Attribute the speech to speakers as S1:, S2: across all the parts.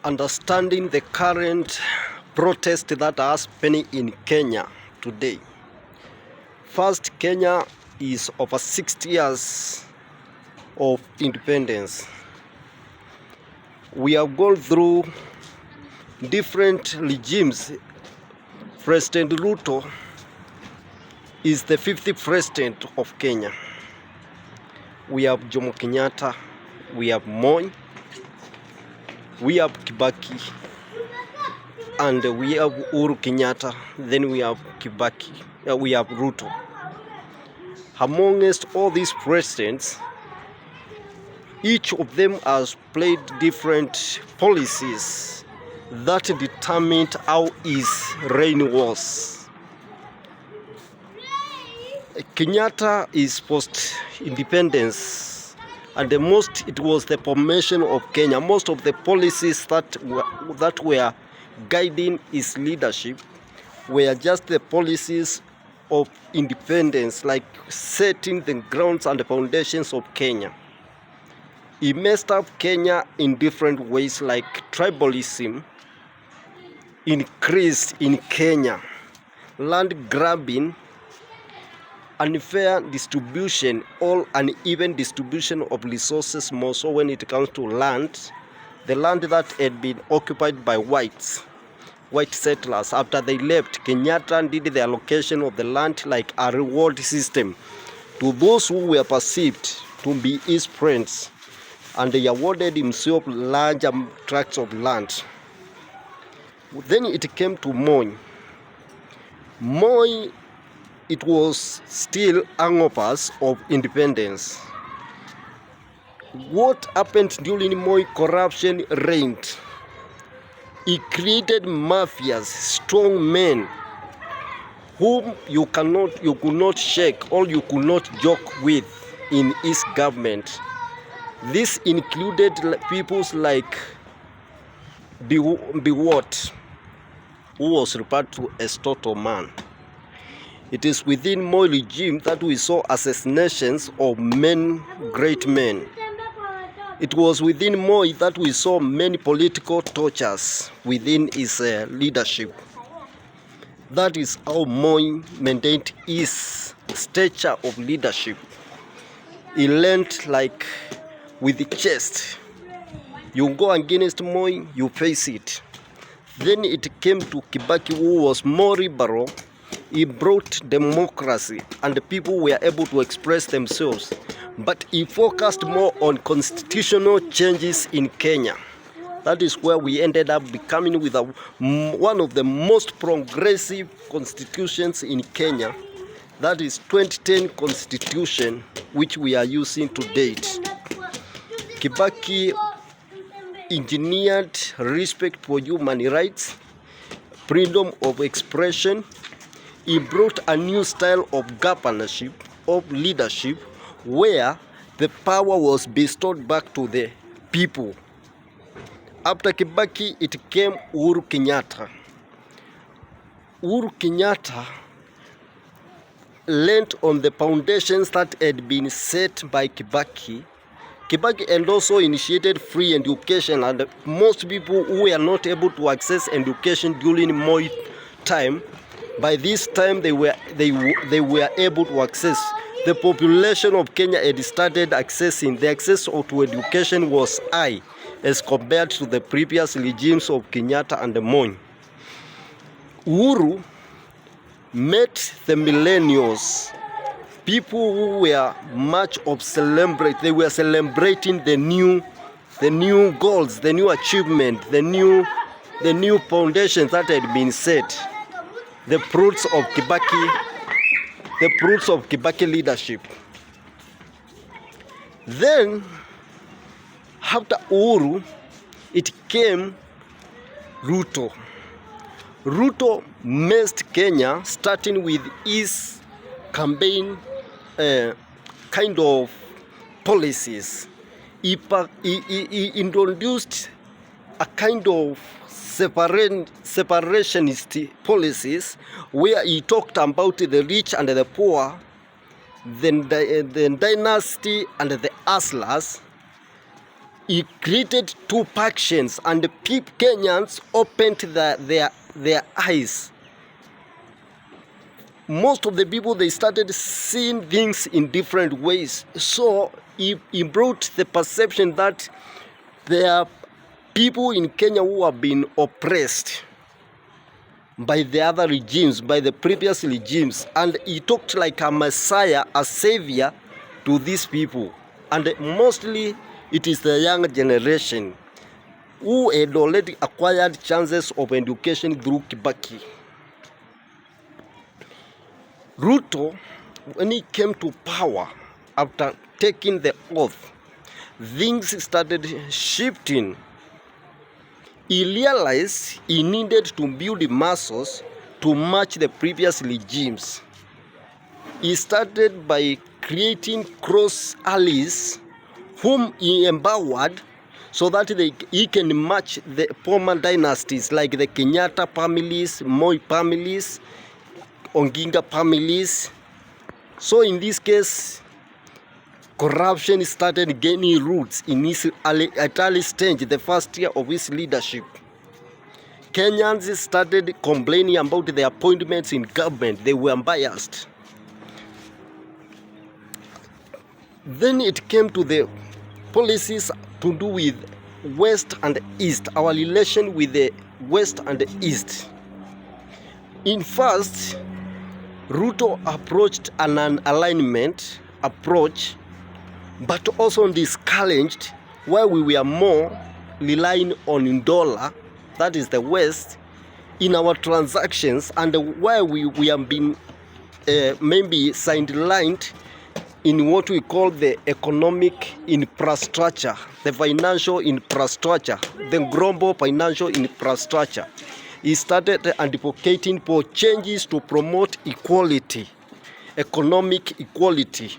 S1: understanding the current protest that are happening in Kenya today. First, Kenya is over 60 years of independence. We have gone through different regimes. President Ruto is the 50th president of Kenya. We have Jomo Kenyatta, we have Moi, we have Kibaki, and we have Uhuru Kenyatta, then we have Kibaki, we have Ruto. Amongst all these presidents, each of them has played different policies that determined how his reign was. Kenyatta is post-independence, and it was the formation of Kenya. Most of the policies that were guiding his leadership were just the policies of independence, like setting the grounds and the foundations of Kenya. He messed up Kenya in different ways, like tribalism increased in Kenya, land grabbing, unfair distribution, all uneven distribution of resources, more so when it comes to land. The land that had been occupied by white settlers, after they left, Kenyatta did the allocation of the land like a reward system to those who were perceived to be his friends, and they awarded himself large tracts of land. Then it came to Moi. Moi, it was still hangovers of independence. What happened during Moi? Corruption reigned. He created mafias, strong men, whom you could not shake or you could not joke with in his government. This included people like Biwott, who was referred to as Total Man. It is within Moi regime that we saw assassinations of great men. It was within Moi that we saw many political tortures within his leadership. That is how Moi maintained his stature of leadership. He learned like with the chest. You go against Moi, you face it. Then it came to Kibaki, who was more liberal. He brought democracy and the people were able to express themselves. But he focused more on constitutional changes in Kenya. That is where we ended up becoming with one of the most progressive constitutions in Kenya. That is 2010 Constitution, which we are using to date. Kibaki engineered respect for human rights, freedom of expression. He brought a new style of governorship, of leadership, where the power was bestowed back to the people. After Kibaki, it came Uhuru Kenyatta. Uhuru Kenyatta leant on the foundations that had been set by Kibaki. Kibaki and also initiated free education, and most people who were not able to access education during Moi time, by this time they were able to access. The population of Kenya had started accessing. The access to education was high as compared to the previous regimes of Kenyatta and Moi. Uhuru met the millennials, people who were much of celebrate. They were celebrating the new goals, the new achievement, the new foundations that had been set. The fruits of Kibaki leadership. Then, after Uhuru, it came Ruto. Ruto messed Kenya, starting with his campaign kind of policies. He introduced a kind of separationist policies, where he talked about the rich and the poor, the dynasty and the hustlers, he created two factions, and the Kenyans opened their eyes. Most of the people, they started seeing things in different ways. So he brought the perception that there are people in Kenya who have been oppressed by the other regimes, by the previous regimes, and he talked like a messiah, a savior to these people. And mostly it is the young generation who had already acquired chances of education through Kibaki. Ruto, when he came to power after taking the oath, things started shifting. He realized he needed to build muscles to match the previous regimes. He started by creating cross allies whom he empowered so that he can match the former dynasties like the Kenyatta families, Moi families, Onginga families. So in this case, corruption started gaining roots in his early stage, the first year of his leadership. Kenyans started complaining about the appointments in government. They were biased. Then it came to the policies to do with West and East, our relation with the West and the East. In first, Ruto approached an alignment approach, but also discouraged where we were more relying on dollar, that is the West, in our transactions, and where we have been maybe sidelined in what we call the economic infrastructure, the financial infrastructure, the global financial infrastructure. He started advocating for changes to promote equality, economic equality.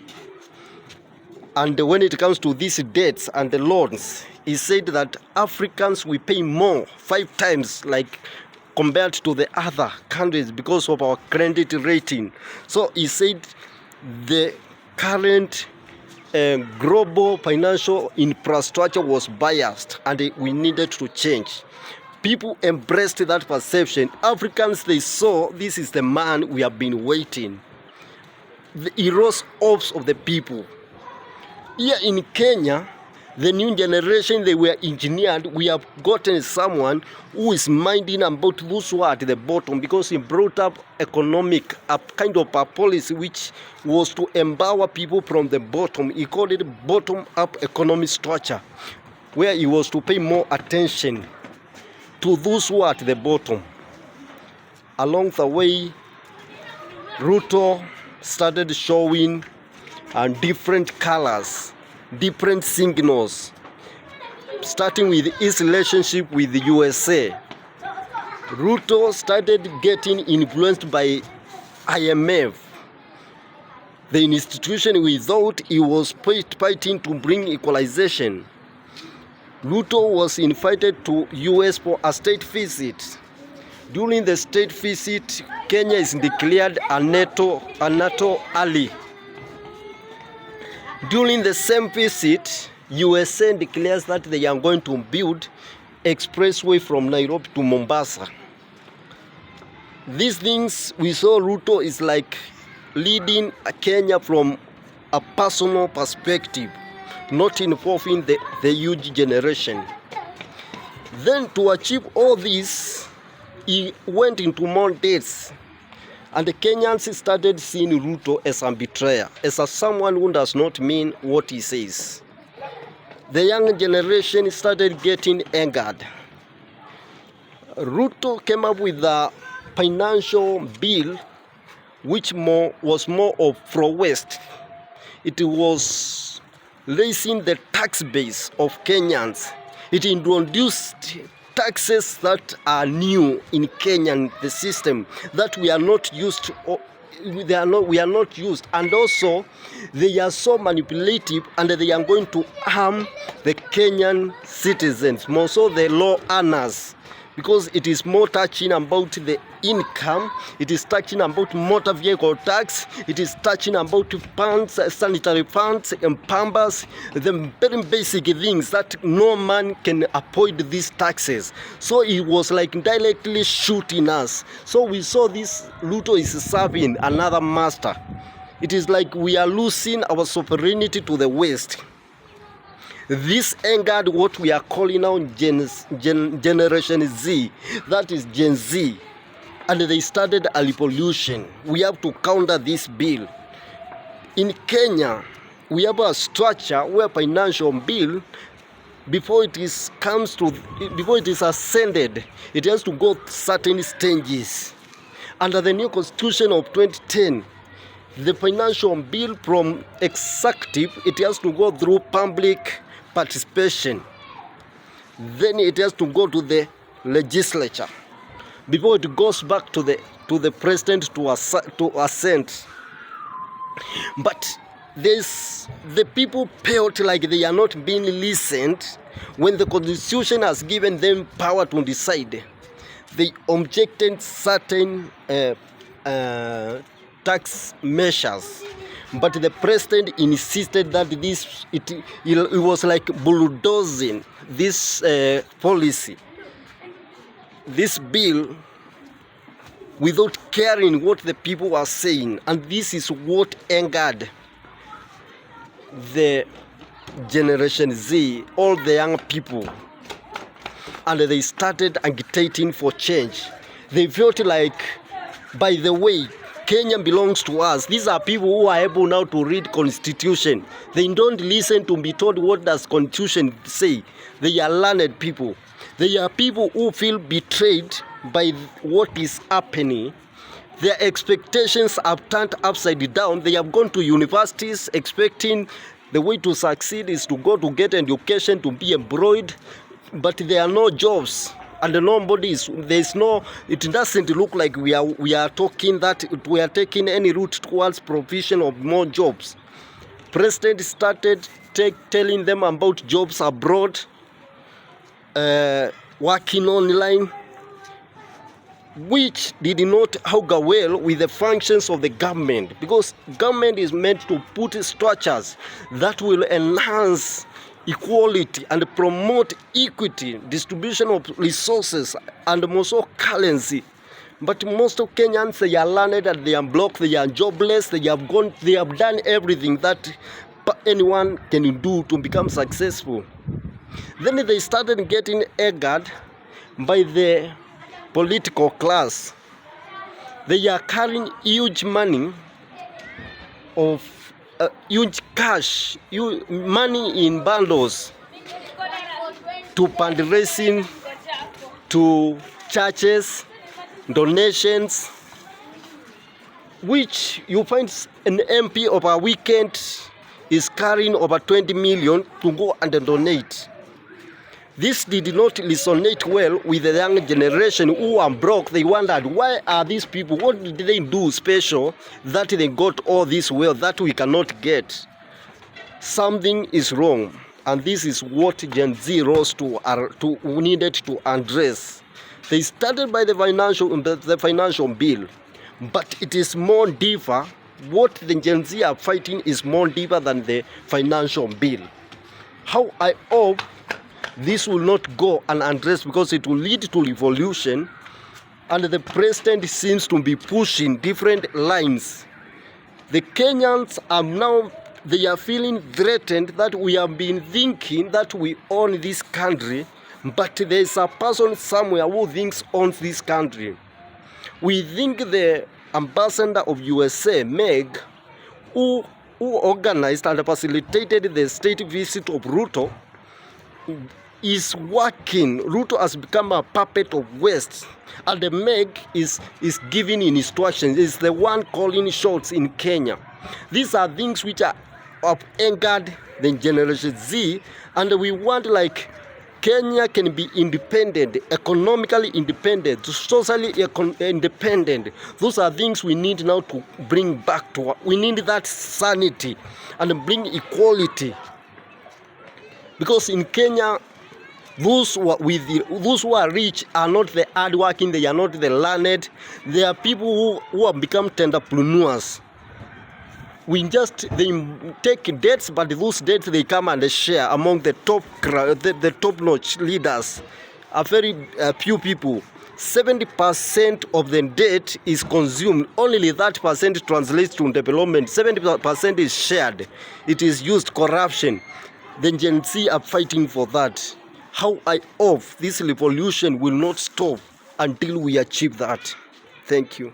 S1: And when it comes to these debts and the loans, he said that Africans will pay more, 5 times like compared to the other countries because of our credit rating. So he said the current global financial infrastructure was biased and we needed to change. People embraced that perception. Africans, they saw this is the man we have been waiting. He rose hopes of the people. Here in Kenya, the new generation, they were engineered. We have gotten someone who is minding about those who are at the bottom, because he brought up economic, a kind of a policy which was to empower people from the bottom. He called it bottom-up economic structure, where he was to pay more attention to those who are at the bottom. Along the way, Ruto started showing different colors, different signals, starting with his relationship with the USA. Ruto started getting influenced by IMF, the institution we thought he was fighting to bring equalization. Ruto was invited to US for a state visit. During the state visit, Kenya is declared a NATO ally. During the same visit, USA declares that they are going to build expressway from Nairobi to Mombasa. These things we saw Ruto is like leading Kenya from a personal perspective, not involving the huge generation. Then to achieve all this, he went into more debts. And the Kenyans started seeing Ruto as a betrayer, as someone who does not mean what he says. The young generation started getting angered. Ruto came up with a financial bill which was more of pro-West. It was raising the tax base of Kenyans. It introduced taxes that are new in Kenyan the system that we are not used to. We are not used, and also they are so manipulative, and they are going to harm the Kenyan citizens, more so the law earners, because it is more touching about the income, it is touching about motor vehicle tax, it is touching about funds, sanitary funds and pampers, the very basic things that no man can avoid these taxes. So it was like directly shooting us. So we saw this Ruto is serving another master. It is like we are losing our sovereignty to the West. This angered what we are calling now Generation Z, that is Gen Z, and they started a revolution. We have to counter this bill. In Kenya, we have a structure where financial bill, before it is ascended, it has to go certain stages. Under the new constitution of 2010, the financial bill from executive, it has to go through public participation, then it has to go to the legislature before it goes back to the president to assent. But the people felt like they are not being listened when the constitution has given them power to decide. They objected certain tax measures, but the president insisted that it was like bulldozing this policy, this bill, without caring what the people were saying. And this is what angered the Generation Z, all the young people, and they started agitating for change. They felt like, by the way, Kenya belongs to us. These are people who are able now to read constitution. They don't listen to be told what does constitution say. They are learned people. They are people who feel betrayed by what is happening. Their expectations have turned upside down. They have gone to universities expecting the way to succeed is to go to get education, to be employed, but there are no jobs. And it doesn't look like we are talking that we are taking any route towards provision of more jobs. President started telling them about jobs abroad, working online, which did not augur well with the functions of the government, because government is meant to put structures that will enhance equality and promote equity, distribution of resources, and also currency. But most of Kenyans, they are learned and they are blocked, they are jobless, they have done everything that anyone can do to become successful. Then they started getting angered by the political class. They are carrying huge money of huge cash, money in bundles to fundraising, to churches, donations, which you find an MP of a weekend is carrying over 20 million to go and donate. This did not resonate well with the young generation who are broke. They wondered, why are these people, what did they do special that they got all this wealth that we cannot get? Something is wrong, and this is what Gen Z needed to address. They started by the financial bill, but it is more deeper. What the Gen Z are fighting is more deeper than the financial bill. How I hope this will not go unaddressed, because it will lead to revolution, and the president seems to be pushing different lines. The Kenyans are now, they are feeling threatened that we have been thinking that we own this country, but there is a person somewhere who thinks owns this country. We think the ambassador of USA, Meg, who organized and facilitated the state visit of Ruto, is working. Ruto has become a puppet of West, and the Meg is giving instructions, is the one calling shots in Kenya. These are things which have angered the Generation Z, and we want, like, Kenya can be independent, economically independent, socially independent. Those are things we need now to bring back to. We need that sanity and bring equality. Because in Kenya, Those who are rich are not the hardworking, they are not the learned. They are people who have become entrepreneurs. They take debts, but those debts they come and share among the top-notch leaders. A very few people. 70% of the debt is consumed. Only that percent translates to development. 70% is shared. It is used corruption. The Gen Z are fighting for that. How I hope this revolution will not stop until we achieve that. Thank you.